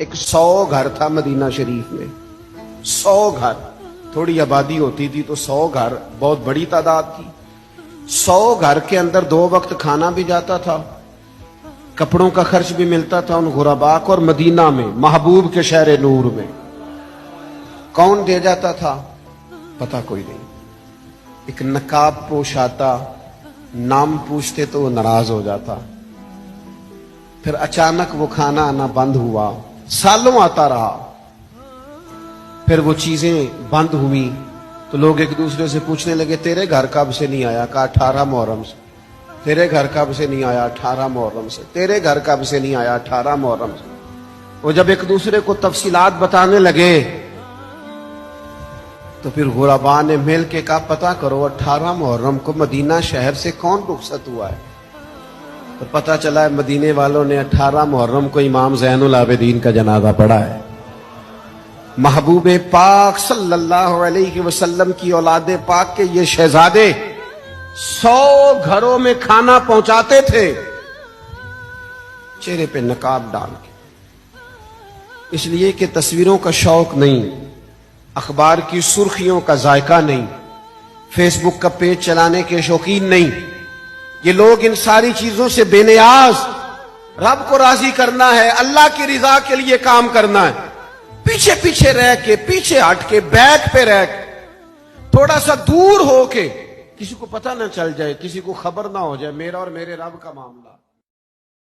ایک 100 گھر تھا مدینہ شریف میں. 100 گھر. تھوڑی آبادی ہوتی تھی تو 100 گھر بہت بڑی تعداد تھی. 100 گھر کے اندر 2 وقت کھانا بھی جاتا تھا, کپڑوں کا خرچ بھی ملتا تھا ان غربا کو. اور مدینہ میں, محبوب کے شہر نور میں, کون دے جاتا تھا پتہ کوئی نہیں. ایک نقاب پوش آتا, نام پوچھتے تو وہ ناراض ہو جاتا. پھر اچانک وہ کھانا آنا بند ہوا, سالوں آتا رہا. پھر وہ چیزیں بند ہوئی تو لوگ ایک دوسرے سے پوچھنے لگے تیرے گھر کب سے نہیں آیا؟ کہا 18 محرم سے. تیرے گھر کب سے نہیں آیا؟ 18 محرم سے. تیرے گھر کب سے نہیں آیا؟ 18 محرم سے. وہ جب ایک دوسرے کو تفصیلات بتانے لگے تو پھر غربا نے مل کے کہا پتہ کرو 18 محرم کو مدینہ شہر سے کون رخصت ہوا ہے. تو پتہ چلا ہے مدینے والوں نے 18 محرم کو امام زین العابدین کا جنازہ پڑھا ہے. محبوب پاک صلی اللہ علیہ وسلم کی اولاد پاک کے یہ شہزادے 100 گھروں میں کھانا پہنچاتے تھے چہرے پہ نقاب ڈال کے, اس لیے کہ تصویروں کا شوق نہیں, اخبار کی سرخیوں کا ذائقہ نہیں, فیس بک کا پیج چلانے کے شوقین نہیں. یہ لوگ ان ساری چیزوں سے بے نیاز, رب کو راضی کرنا ہے, اللہ کی رضا کے لیے کام کرنا ہے. پیچھے پیچھے رہ کے, پیچھے ہٹ کے, بیک پہ رہ کے, تھوڑا سا دور ہو کے, کسی کو پتہ نہ چل جائے, کسی کو خبر نہ ہو جائے میرا اور میرے رب کا معاملہ.